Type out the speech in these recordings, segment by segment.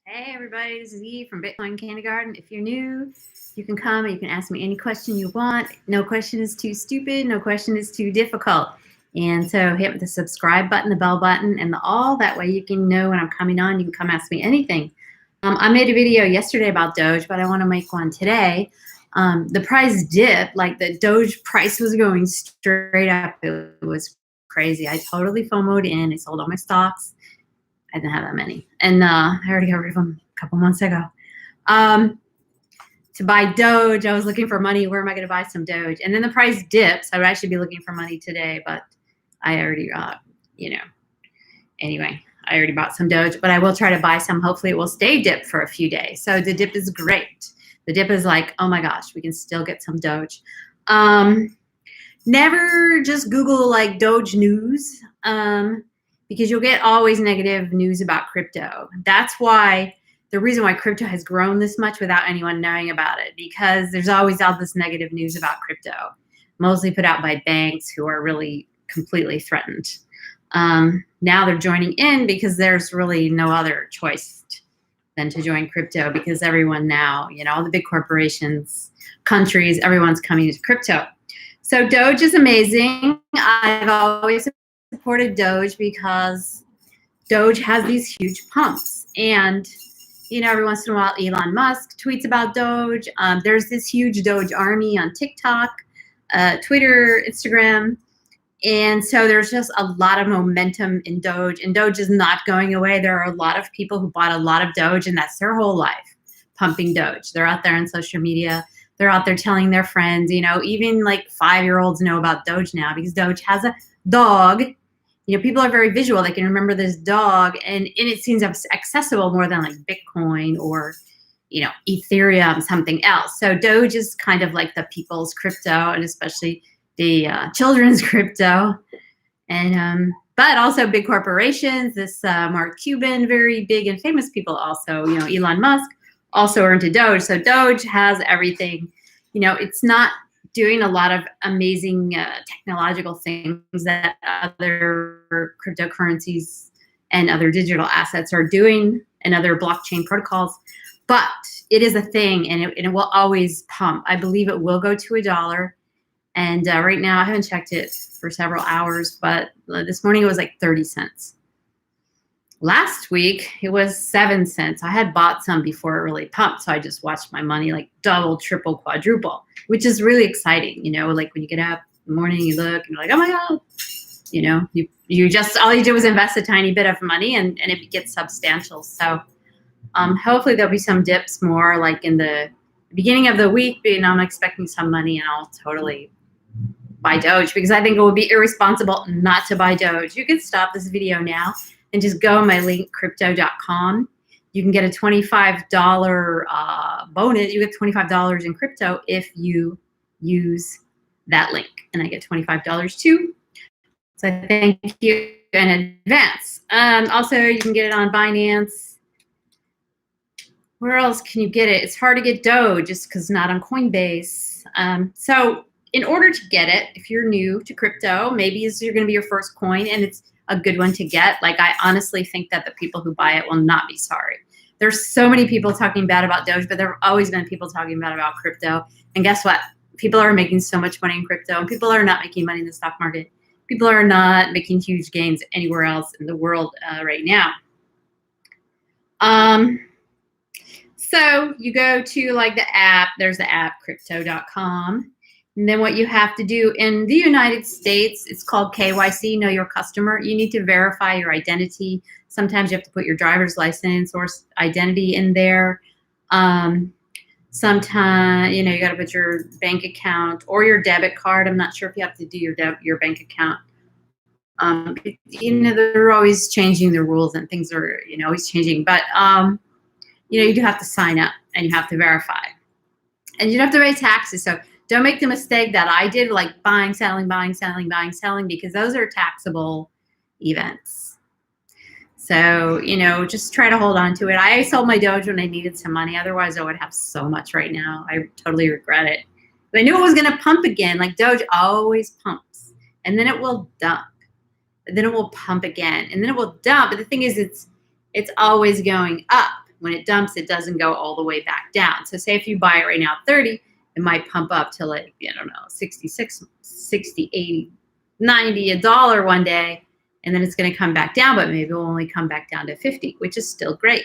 Hey everybody, this is Eve from Bitcoin Kindergarten. If you're new, you can come and you can ask me any question you want. No question is too stupid, no question is too difficult. And so hit the subscribe button, the bell button, and the all. That way you can know when I'm coming on. You can come ask me anything. I made a video yesterday about Doge, but I want to make one today. The price dipped, like the Doge price was going straight up. It was crazy. I totally FOMO'd in. I sold all my stocks. I didn't have that many. And I already got rid of them a couple months ago. To buy Doge, I was looking for money. Where am I going to buy some Doge? And then the price dips. I would actually be looking for money today, but I already, anyway, I already bought some Doge, but I will try to buy some. Hopefully it will stay dipped for a few days. So the dip is great. The dip is like, oh my gosh, we can still get some Doge. Never just Google like Doge news. Because you'll get always negative news about crypto. That's why the reason why crypto has grown this much without anyone knowing about it, because there's always all this negative news about crypto, mostly put out by banks who are really completely threatened. Now they're joining in because there's really no other choice than to join crypto, because everyone now, all the big corporations, countries, everyone's coming to crypto. So Doge is amazing. I've always supported Doge because Doge has these huge pumps, and every once in a while Elon Musk tweets about Doge. There's this huge Doge army on TikTok, Twitter, Instagram, and so there's just a lot of momentum in Doge, and Doge is not going away. There are a lot of people who bought a lot of Doge, and that's their whole life, pumping Doge. They're out there on social media. They're out there telling their friends, even like 5-year-olds know about Doge now because Doge has a dog. People are very visual. They can remember this dog, and it seems accessible more than like Bitcoin or, Ethereum, something else. So Doge is kind of like the people's crypto, and especially the children's crypto. And but also big corporations. This Mark Cuban, very big and famous people also. Elon Musk also are into Doge. So Doge has everything. It's not doing a lot of amazing technological things that other cryptocurrencies and other digital assets are doing, and other blockchain protocols, but it is a thing, and it will always pump. I believe it will go to $1. And right now, I haven't checked it for several hours, but this morning it was like 30 cents. Last week, it was 7 cents. I had bought some before it really pumped, so I just watched my money like double, triple, quadruple, which is really exciting. Like when you get up in the morning, you look, and you're like, oh my God. You just, all you do is invest a tiny bit of money, and it gets substantial. So hopefully there'll be some dips more like in the beginning of the week, but I'm expecting some money, and I'll totally buy Doge, because I think it would be irresponsible not to buy Doge. You can stop this video now and just go on my link, crypto.com. You can get a $25 bonus. You get $25 in crypto if you use that link, and I get $25 too. So thank you in advance. Also, you can get it on Binance. Where else can you get it? It's hard to get Doge just because it's not on Coinbase. So in order to get it, if you're new to crypto, maybe you're going to be your first coin, and it's a good one to get. Like, I honestly think that the people who buy it will not be sorry. There's so many people talking bad about Doge, but there have always been people talking bad about crypto. And guess what? People are making so much money in crypto, and people are not making money in the stock market. People are not making huge gains anywhere else in the world right now. So you go to like the app. There's the app, crypto.com. And then what you have to do in the United States, it's called KYC, know your customer. You need to verify your identity. Sometimes you have to put your driver's license or identity in there. Sometimes, you got to put your bank account or your debit card. I'm not sure if you have to do your bank account. They're always changing the rules, and things are, always changing. But, you do have to sign up, and you have to verify. And you have to pay taxes. So don't make the mistake that I did, like buying, selling, because those are taxable events. So, just try to hold on to it. I sold my Doge when I needed some money. Otherwise, I would have so much right now. I totally regret it. But I knew it was going to pump again. Like Doge always pumps, and then it will dump. And then it will pump again, and then it will dump. But the thing is, it's always going up. when it dumps, it doesn't go all the way back down. So say if you buy it right now at 30, it might pump up to like, I don't know, 66, 60, 80, 90, $1 one day, and then it's going to come back down, but maybe it will only come back down to 50, which is still great.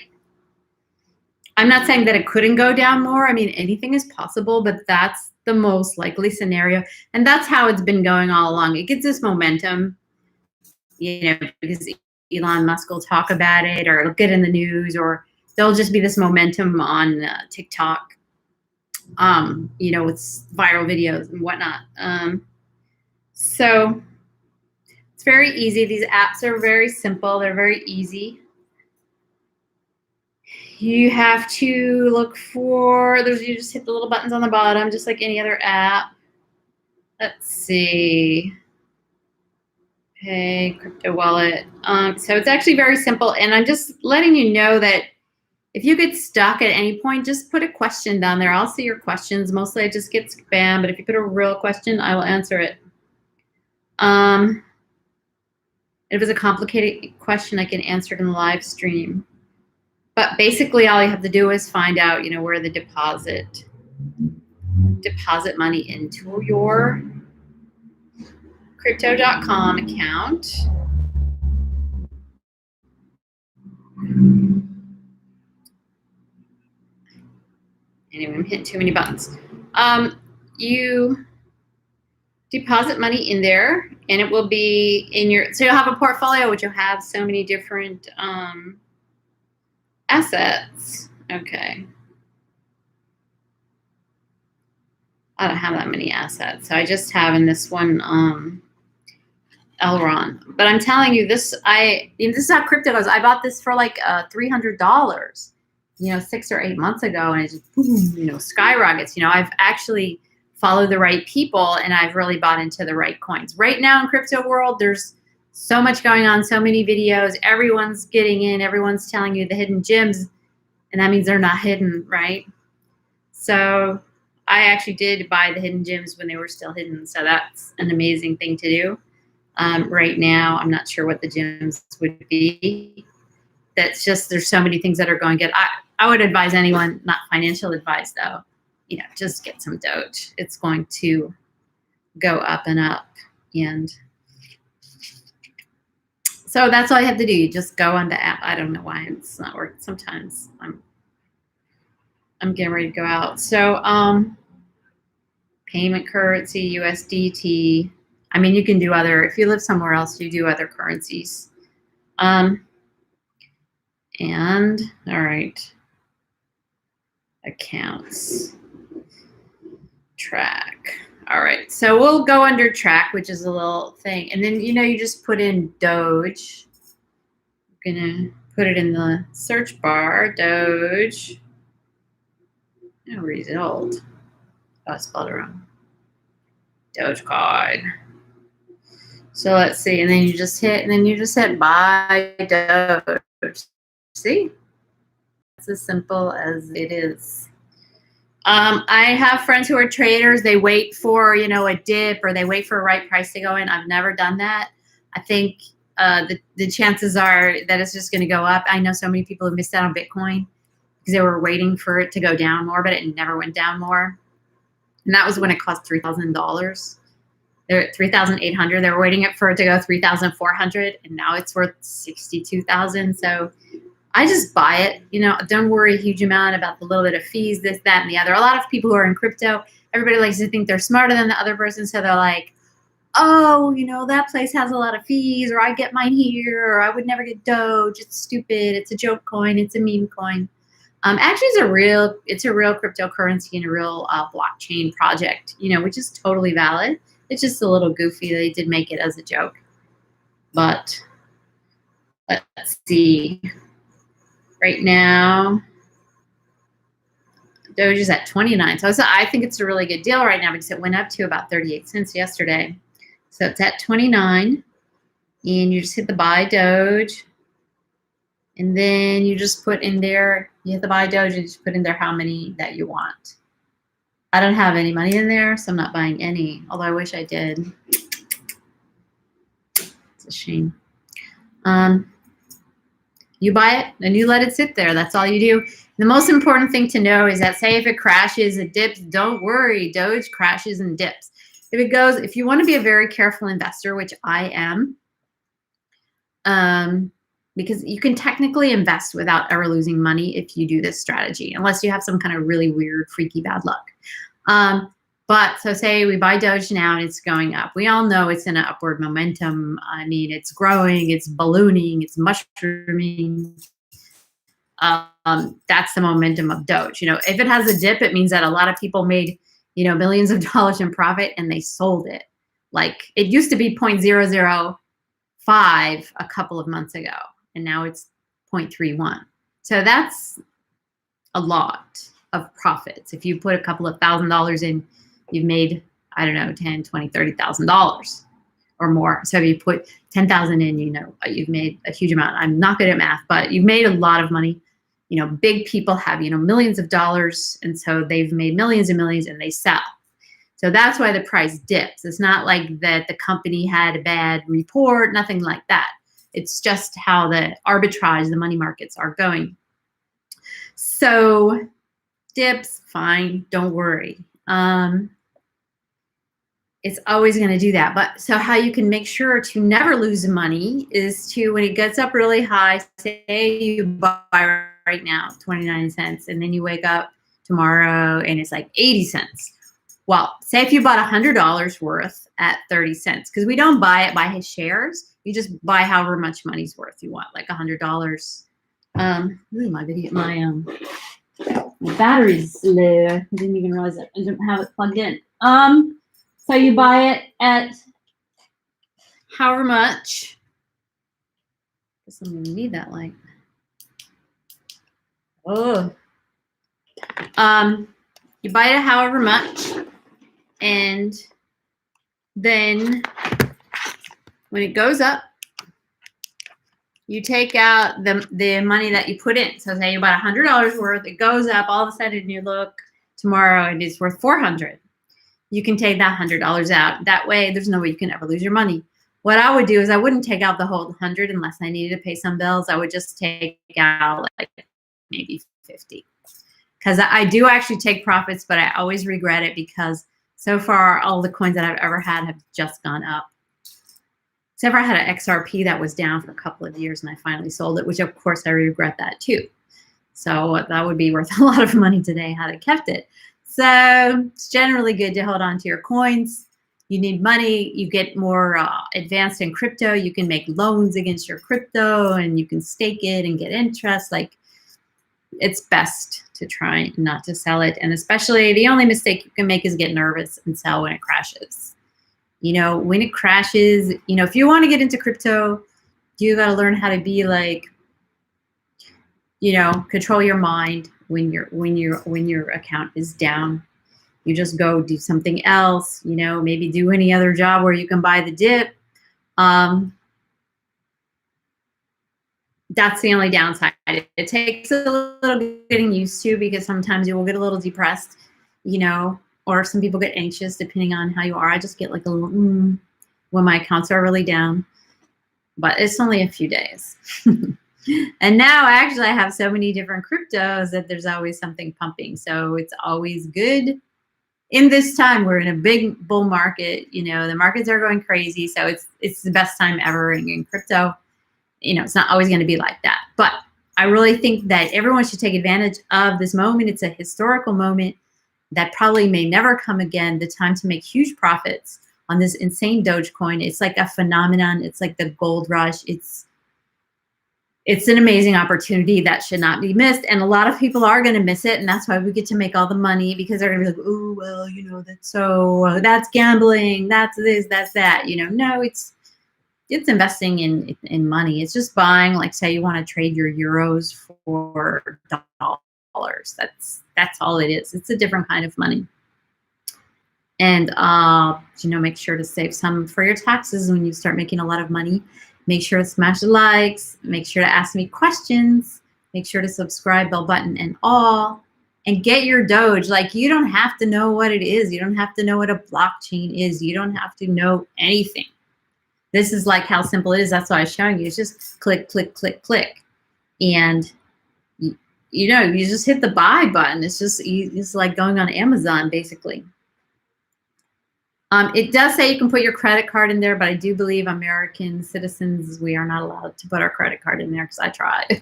I'm not saying that it couldn't go down more. I mean, anything is possible, but that's the most likely scenario. And that's how it's been going all along. It gets this momentum, because Elon Musk will talk about it, or it'll get in the news, or there'll just be this momentum on TikTok, with viral videos and whatnot. So it's very easy. These apps are very simple. They're very easy. You have to look for, you just hit the little buttons on the bottom, just like any other app. Let's see. Pay, crypto wallet. So it's actually very simple. And I'm just letting you know that if you get stuck at any point, just put a question down there. I'll see your questions. Mostly I just get spam, but if you put a real question, I will answer it. If it's a complicated question, I can answer it in the live stream. But basically, all you have to do is find out, where the deposit money into your crypto.com account. Anyway, I'm hitting too many buttons. You deposit money in there, and it will be in your, so you'll have a portfolio which will have so many different assets. Okay. I don't have that many assets. So I just have in this one Elron. But I'm telling you, this is how crypto goes. I bought this for like $300, 6 or 8 months ago, and it just boom, skyrockets. I've actually followed the right people, and I've really bought into the right coins. Right now in crypto world, there's so much going on, so many videos. Everyone's getting in. Everyone's telling you the hidden gems, and that means they're not hidden, right? So I actually did buy the hidden gems when they were still hidden. So that's an amazing thing to do. Right now, I'm not sure what the gems would be. That's just, there's so many things that are going good. I would advise anyone, not financial advice though, just get some Doge. It's going to go up and up. And so that's all you have to do. You just go on the app. I don't know why it's not working. Sometimes I'm getting ready to go out. So payment currency, USDT. I mean, you can do other, if you live somewhere else, you do other currencies. And all right, accounts, track. All right, so we'll go under track, which is a little thing. And then, you just put in Doge. I'm gonna put it in the search bar, Doge. No result. Oh, I spelled it wrong. Dogecoin. So let's see, and then you just hit, buy Doge. See? It's as simple as it is. I have friends who are traders. They wait for, a dip, or they wait for a right price to go in. I've never done that. I think the chances are that it's just going to go up. I know so many people who missed out on Bitcoin because they were waiting for it to go down more, but it never went down more. And that was when it cost $3,000. They're at $3,800. They were waiting for it to go $3,400, and now it's worth $62,000. So I just buy it. Don't worry a huge amount about the little bit of fees, this, that, and the other. A lot of people who are in crypto, everybody likes to think they're smarter than the other person, so they're like, oh, that place has a lot of fees, or I get mine here, or I would never get Doge. It's stupid. It's a joke coin. It's a meme coin. Actually, it's a real cryptocurrency and a real blockchain project, which is totally valid. It's just a little goofy. They did make it as a joke. But let's see. Right now, Doge is at 29. So I think it's a really good deal right now because it went up to about 38 cents yesterday. So it's at 29. And you just hit the buy Doge. And then you just put in there, you hit the buy Doge and just put in there how many that you want. I don't have any money in there, so I'm not buying any, although I wish I did. It's a shame. You buy it and you let it sit there. That's all you do. The most important thing to know is that, say if it crashes, it dips, don't worry. Doge crashes and dips. If you want to be a very careful investor, which I am, because you can technically invest without ever losing money if you do this strategy, unless you have some kind of really weird, freaky bad luck. But so say we buy Doge now and it's going up. We all know it's in an upward momentum. I mean, it's growing, it's ballooning, it's mushrooming. That's the momentum of Doge. If it has a dip, it means that a lot of people made, millions of dollars in profit and they sold it. Like it used to be 0.005 a couple of months ago, and now it's 0.31. So that's a lot of profits. If you put a couple of $1,000 in, you've made, I don't know, $10, $20, $30,000 or more. So if you put 10,000 in, you've made a huge amount. I'm not good at math, but you've made a lot of money. Big people have, millions of dollars, and so they've made millions and millions and they sell. So that's why the price dips. It's not like that the company had a bad report, nothing like that. It's just how the arbitrage, the money markets are going. So dips, fine, don't worry. It's always going to do that. But so how you can make sure to never lose money is to, when it gets up really high, say you buy right now 29 cents, and then you wake up tomorrow and it's like 80 cents. Well, say if you bought $100 worth at 30 cents, because we don't buy it by his shares. You just buy however much money's worth you want, like $100. My battery's low. I didn't even realize it. I didn't have it plugged in. So you buy it at however much. Guess I'm gonna need that light. Oh. You buy it at however much, and then when it goes up, you take out the money that you put in. So say you bought $100 worth, it goes up, all of a sudden you look tomorrow and it's worth $400. You can take that $100 out. That way, there's no way you can ever lose your money. What I would do is I wouldn't take out the whole 100 unless I needed to pay some bills. I would just take out like maybe 50. Because I do actually take profits, but I always regret it because so far all the coins that I've ever had have just gone up. Except for I had an XRP that was down for a couple of years and I finally sold it, which of course I regret that too. So that would be worth a lot of money today had I kept it. So it's generally good to hold on to your coins. You need money. You get more advanced in crypto. You can make loans against your crypto and you can stake it and get interest. Like, it's best to try not to sell it. And especially the only mistake you can make is get nervous and sell when it crashes. When it crashes, if you want to get into crypto, you got to learn how to be like, control your mind. When your account is down, you just go do something else, maybe do any other job where you can buy the dip. That's the only downside. It takes a little getting used to because sometimes you will get a little depressed, or some people get anxious depending on how you are. I just get like a little when my accounts are really down, but it's only a few days. And now actually I have so many different cryptos that there's always something pumping. So it's always good. In this time, we're in a big bull market. The markets are going crazy. So it's the best time ever in crypto. It's not always going to be like that. But I really think that everyone should take advantage of this moment. It's a historical moment that probably may never come again. The time to make huge profits on this insane Dogecoin. It's like a phenomenon. It's like the gold rush. It's an amazing opportunity that should not be missed. And a lot of people are going to miss it. And that's why we get to make all the money, because they're going to be like, oh, well, that's gambling. That's this, that's that. No, it's investing in money. It's just buying, like, say you want to trade your euros for dollars. That's all it is. It's a different kind of money. And, make sure to save some for your taxes when you start making a lot of money. Make sure to smash the likes. Make sure to ask me questions. Make sure to subscribe, bell button and all. And get your Doge. Like, you don't have to know what it is. You don't have to know what a blockchain is. You don't have to know anything. This is like how simple it is. That's why I was showing you. It's just click, click, click, click. And you know, you just hit the buy button. It's like going on Amazon, basically. It does say you can put your credit card in there, but I do believe American citizens, we are not allowed to put our credit card in there because I tried.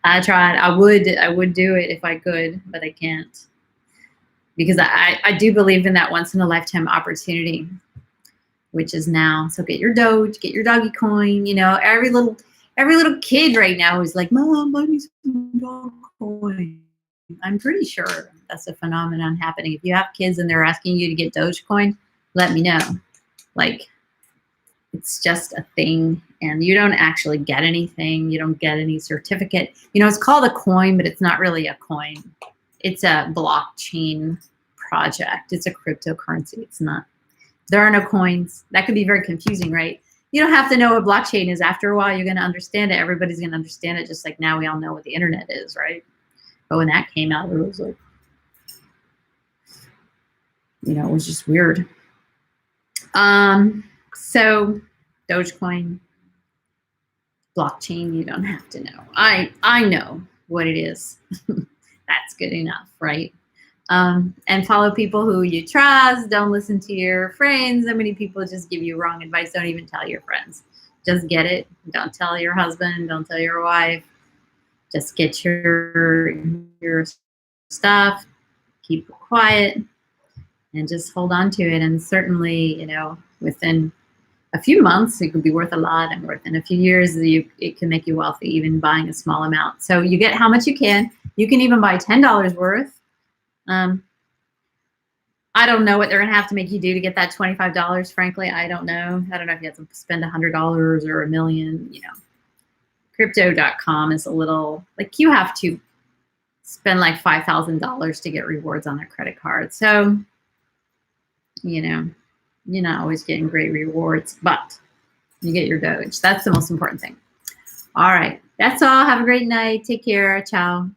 I tried. I would do it if I could, but I can't. Because I do believe in that once in a lifetime opportunity, which is now. So get your Doge, get your doggy coin. You know, every little kid right now is like, Mom, buy me some Dogecoin. I'm pretty sure that's a phenomenon happening. If you have kids and they're asking you to get Dogecoin, let me know. Like, it's just a thing, and you don't actually get anything. You don't get any certificate. You know, it's called a coin, but it's not really a coin. It's a blockchain project. It's a cryptocurrency. It's not. There are no coins. That could be very confusing, right? You don't have to know what blockchain is. After a while, you're going to understand it. Everybody's going to understand it, just like now we all know what the internet is, right? But when that came out, it was like, you know, it was just weird. So Dogecoin, blockchain, you don't have to know. I know what it is. That's good enough, right? And follow people who you trust. Don't listen to your friends. So many people just give you wrong advice. Don't even tell your friends. Just get it. Don't tell your husband. Don't tell your wife. Just get your stuff. Keep it quiet, and just hold on to it. And certainly, you know, within a few months, it could be worth a lot, and within a few years, it can make you wealthy, even buying a small amount. So you get how much you can. You can even buy $10 worth. I don't know what they're going to have to make you do to get that $25. Frankly, I don't know. I don't know if you have to spend $100 or $1 million. You know, crypto.com is a little like you have to spend like $5,000 to get rewards on their credit card. So, you know, you're not always getting great rewards, but you get your Doge. That's the most important thing. All right. That's all. Have a great night. Take care. Ciao.